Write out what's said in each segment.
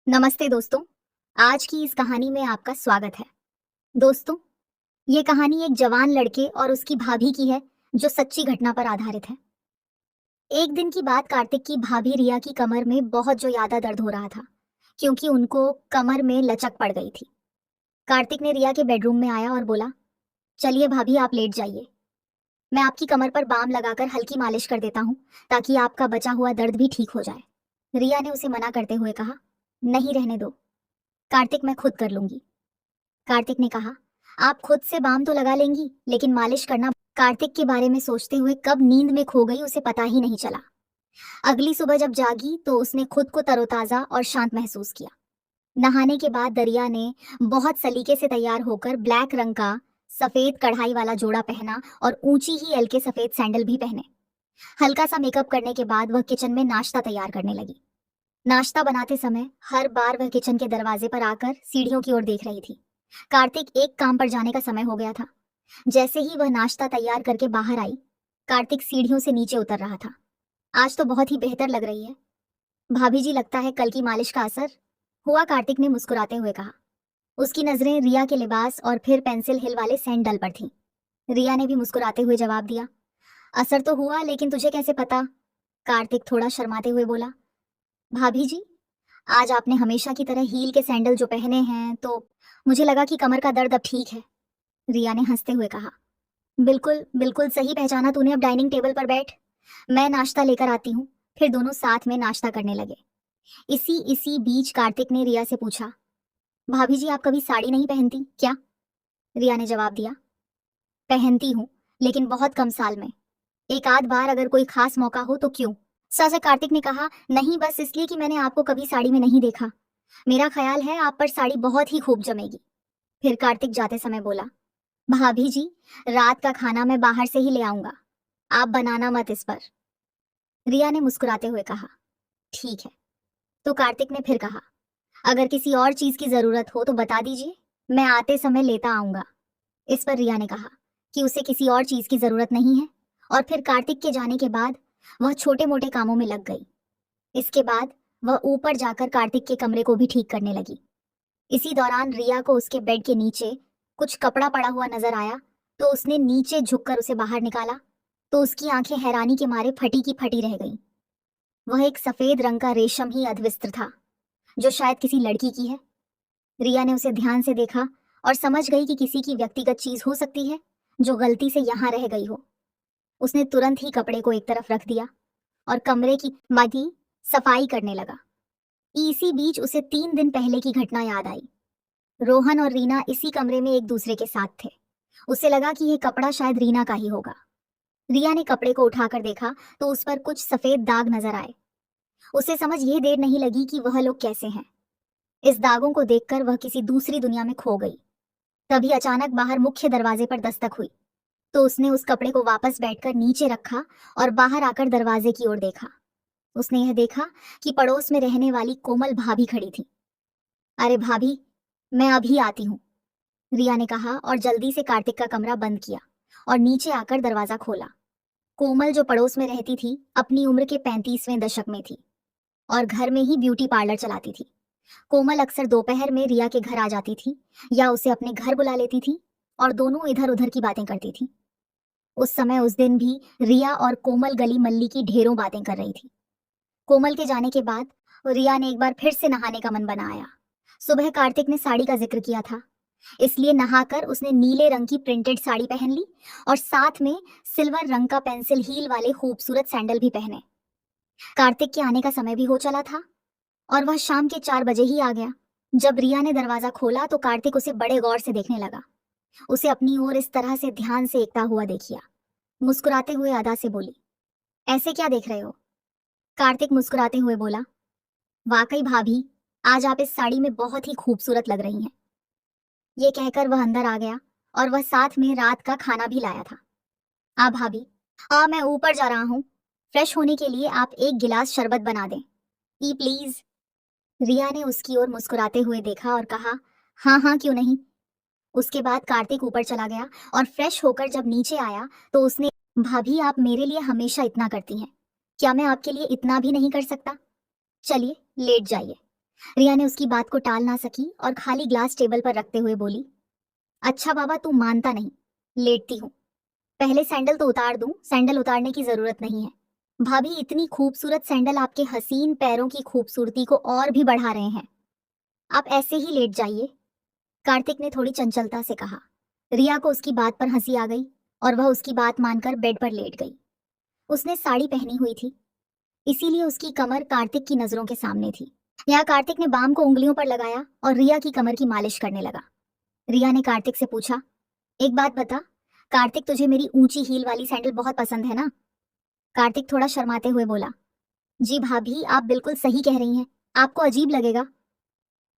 नमस्ते दोस्तों। आज की इस कहानी में आपका स्वागत है। दोस्तों, ये कहानी एक जवान लड़के और उसकी भाभी की है जो सच्ची घटना पर आधारित है। एक दिन की बात, कार्तिक की भाभी रिया की कमर में बहुत जो ज्यादा दर्द हो रहा था क्योंकि उनको कमर में लचक पड़ गई थी। कार्तिक ने रिया के बेडरूम में आया और बोला, चलिए भाभी, आप लेट जाइए। मैं आपकी कमर पर बाम लगाकर हल्की मालिश कर देता हूँ ताकि आपका बचा हुआ दर्द भी ठीक हो जाए। रिया ने उसे मना करते हुए कहा, नहीं, रहने दो कार्तिक, मैं खुद कर लूंगी। कार्तिक ने कहा, आप खुद से बाम तो लगा लेंगी लेकिन मालिश करना। कार्तिक के बारे में सोचते हुए कब नींद में खो गई उसे पता ही नहीं चला। अगली सुबह जब जागी तो उसने खुद को तरोताजा और शांत महसूस किया। नहाने के बाद दरिया ने बहुत सलीके से तैयार होकर ब्लैक रंग का सफेद कढ़ाई वाला जोड़ा पहना और ऊंची ही एल के सफेद सैंडल भी पहने। हल्का सा मेकअप करने के बाद वह किचन में नाश्ता तैयार करने लगी। नाश्ता बनाते समय हर बार वह किचन के दरवाजे पर आकर सीढ़ियों की ओर देख रही थी। कार्तिक एक काम पर जाने का समय हो गया था। जैसे ही वह नाश्ता तैयार करके बाहर आई, कार्तिक सीढ़ियों से नीचे उतर रहा था। आज तो बहुत ही बेहतर लग रही है भाभी जी, लगता है कल की मालिश का असर हुआ, कार्तिक ने मुस्कुराते हुए कहा। उसकी नजरें रिया के लिबास और फिर पेंसिल हिल वाले सैंडल पर थीं। रिया ने भी मुस्कुराते हुए जवाब दिया, असर तो हुआ, लेकिन तुझे कैसे पता? कार्तिक थोड़ा शर्माते हुए बोला, भाभी जी, आज आपने हमेशा की तरह हील के सैंडल जो पहने हैं तो मुझे लगा कि कमर का दर्द अब ठीक है। रिया ने हंसते हुए कहा, बिल्कुल बिल्कुल सही पहचाना तूने। अब डाइनिंग टेबल पर बैठ, मैं नाश्ता लेकर आती हूँ। फिर दोनों साथ में नाश्ता करने लगे। इसी इसी बीच कार्तिक ने रिया से पूछा, भाभी जी, आप कभी साड़ी नहीं पहनती क्या? रिया ने जवाब दिया, पहनती हूँ, लेकिन बहुत कम साल में। एक आध बार अगर कोई खास मौका हो तो क्यों? सासा कार्तिक ने कहा, नहीं, बस इसलिए कि मैंने आपको कभी साड़ी में नहीं देखा। मेरा ख्याल है आप पर साड़ी बहुत ही खूब जमेगी। फिर कार्तिक जाते समय बोला, भाभी जी, रात का खाना मैं बाहर से ही ले आऊंगा, आप बनाना मत इस पर। रिया ने मुस्कुराते हुए कहा, ठीक है। तो कार्तिक ने फिर कहा, अगर किसी और चीज की जरूरत हो तो बता दीजिए, मैं आते समय लेता आऊंगा। इस पर रिया ने कहा कि उसे किसी और चीज की जरूरत नहीं है। और फिर कार्तिक के जाने के बाद वह छोटे मोटे कामों में लग गई। इसके बाद वह ऊपर जाकर कार्तिक के कमरे को भी ठीक करने लगी। इसी दौरान रिया को उसके बेड के नीचे कुछ कपड़ा पड़ा हुआ नजर आया, तो उसने नीचे झुककर उसे बाहर निकाला तो उसकी आंखें हैरानी के मारे फटी की फटी रह गईं। वह एक सफेद रंग का रेशम ही अधविस्त्र था जो शायद किसी लड़की की है। रिया ने उसे ध्यान से देखा और समझ गई कि किसी की व्यक्तिगत चीज हो सकती है जो गलती से यहां रह गई हो। उसने तुरंत ही कपड़े को एक तरफ रख दिया और कमरे की मादी सफाई करने लगा। इसी बीच उसे 3 दिन पहले की घटना याद आई। रोहन और रीना इसी कमरे में एक दूसरे के साथ थे। उसे लगा कि यह कपड़ा शायद रीना का ही होगा। रिया ने कपड़े को उठाकर देखा तो उस पर कुछ सफेद दाग नजर आए। उसे समझ ये देर नहीं लगी कि वह लोग कैसे हैं। इस दागों को देखकर वह किसी दूसरी दुनिया में खो गई। तभी अचानक बाहर मुख्य दरवाजे पर दस्तक हुई, तो उसने उस कपड़े को वापस बैठकर नीचे रखा और बाहर आकर दरवाजे की ओर देखा। उसने यह देखा कि पड़ोस में रहने वाली कोमल भाभी खड़ी थी। अरे भाभी, मैं अभी आती हूँ, रिया ने कहा और जल्दी से कार्तिक का कमरा बंद किया और नीचे आकर दरवाजा खोला। कोमल, जो पड़ोस में रहती थी, अपनी उम्र के 35वें दशक में थी और घर में ही ब्यूटी पार्लर चलाती थी। कोमल अक्सर दोपहर में रिया के घर आ जाती थी या उसे अपने घर बुला लेती थी और दोनों इधर उधर की बातें करती थी। उस समय उस दिन भी रिया और कोमल गली मल्ली की ढेरों बातें कर रही थी। कोमल के जाने के बाद रिया ने एक बार फिर से नहाने का मन बनाया। सुबह कार्तिक ने साड़ी का जिक्र किया था, इसलिए नहाकर उसने नीले रंग की प्रिंटेड साड़ी पहन ली और साथ में सिल्वर रंग का पेंसिल हील वाले खूबसूरत सैंडल भी पहने। कार्तिक के आने का समय भी हो चला था और वह शाम के 4 बजे ही आ गया। जब रिया ने दरवाजा खोला तो कार्तिक उसे बड़े गौर से देखने लगा। उसे अपनी ओर इस तरह से ध्यान से एकता हुआ देखिया। मुस्कुराते हुए अदा से बोली, ऐसे क्या देख रहे हो? कार्तिक मुस्कुराते हुए बोला, वाकई भाभी, आज आप इस साड़ी में बहुत ही खूबसूरत लग रही हैं। ये कहकर वह अंदर आ गया और वह साथ में रात का खाना भी लाया था। भाभी, मैं ऊपर जा रहा हूँ, फ्रेश होने के लिए आप एक गिलास शरबत बना दें, प्लीज। रिया ने उसकी ओर मुस्कुराते हुए देखा और कहा, हाँ हाँ, क्यों नहीं। उसके बाद कार्तिक ऊपर चला गया और फ्रेश होकर जब नीचे आया तो उसने, भाभी, आप मेरे लिए हमेशा इतना करती हैं, क्या मैं आपके लिए इतना भी नहीं कर सकता? चलिए लेट जाइए। रिया ने उसकी बात को टाल ना सकी और खाली ग्लास टेबल पर रखते हुए बोली, अच्छा बाबा तू मानता नहीं, लेटती हूँ। पहले सैंडल तो उतार दूं, सैंडल उतारने की जरूरत नहीं है। भाभी इतनी खूबसूरत सैंडल आपके हसीन पैरों की खूबसूरती को और भी बढ़ा रहे हैं। आप ऐसे ही लेट जाइए, कार्तिक ने थोड़ी चंचलता से कहा। रिया को उसकी बात पर हंसी आ गई और वह उसकी बात मानकर बेड पर लेट गई। उसने साड़ी पहनी हुई थी, इसीलिए उसकी कमर कार्तिक की नजरों के सामने थी। यहाँ कार्तिक ने बाम को उंगलियों पर लगाया और रिया की कमर की मालिश करने लगा। रिया ने कार्तिक से पूछा, एक बात बता कार्तिक, तुझे मेरी ऊंची हील वाली सैंडल बहुत पसंद है ना? कार्तिक थोड़ा शर्माते हुए बोला, जी भाभी आप बिल्कुल सही कह रही हैं, आपको अजीब लगेगा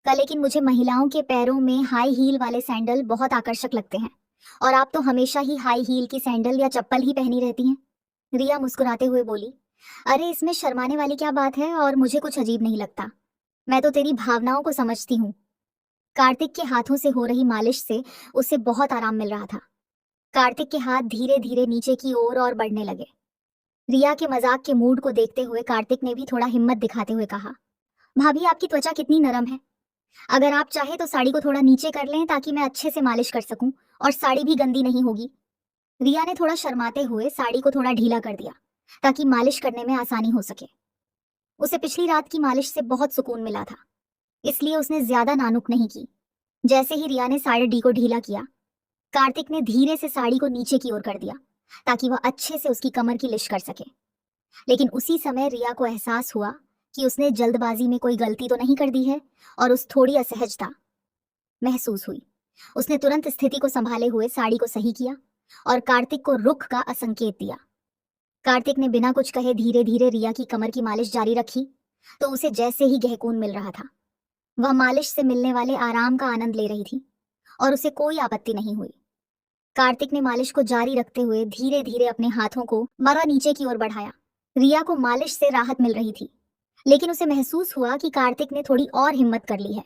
लेकिन मुझे महिलाओं के पैरों में हाई हील वाले सैंडल बहुत आकर्षक लगते हैं और आप तो हमेशा ही हाई हील की सैंडल या चप्पल ही पहनी रहती हैं। रिया मुस्कुराते हुए बोली, अरे इसमें शर्माने वाली क्या बात है, और मुझे कुछ अजीब नहीं लगता, मैं तो तेरी भावनाओं को समझती हूँ। कार्तिक के हाथों से हो रही मालिश से उसे बहुत आराम मिल रहा था। कार्तिक के हाथ धीरे धीरे नीचे की ओर और बढ़ने लगे। रिया के मजाक के मूड को देखते हुए कार्तिक ने भी थोड़ा हिम्मत दिखाते हुए कहा, भाभी आपकी त्वचा कितनी नरम है, अगर आप चाहे तो साड़ी को थोड़ा नीचे कर लें ताकि मैं अच्छे से मालिश कर सकूं और साड़ी भी गंदी नहीं होगी। रिया ने थोड़ा शर्माते हुए साड़ी को थोड़ा ढीला कर दिया ताकि मालिश करने में आसानी हो सके। उसे पिछली रात की मालिश से बहुत सुकून मिला था, इसलिए उसने ज्यादा नानुक नहीं की। जैसे ही रिया ने साड़ी को ढीला किया, कार्तिक ने धीरे से साड़ी को नीचे की ओर कर दिया ताकि वह अच्छे से उसकी कमर की लिश कर सके। लेकिन उसी समय रिया को एहसास हुआ कि उसने जल्दबाजी में कोई गलती तो नहीं कर दी है और उस थोड़ी असहजता महसूस हुई। उसने तुरंत स्थिति को संभाले हुए साड़ी को सही किया और कार्तिक को रुख का असंकेत दिया। कार्तिक ने बिना कुछ कहे धीरे धीरे रिया की कमर की मालिश जारी रखी तो उसे जैसे ही गहकून मिल रहा था। वह मालिश से मिलने वाले आराम का आनंद ले रही थी और उसे कोई आपत्ति नहीं हुई। कार्तिक ने मालिश को जारी रखते हुए धीरे धीरे अपने हाथों को मरा नीचे की ओर बढ़ाया। रिया को मालिश से राहत मिल रही थी, लेकिन उसे महसूस हुआ कि कार्तिक ने थोड़ी और हिम्मत कर ली है।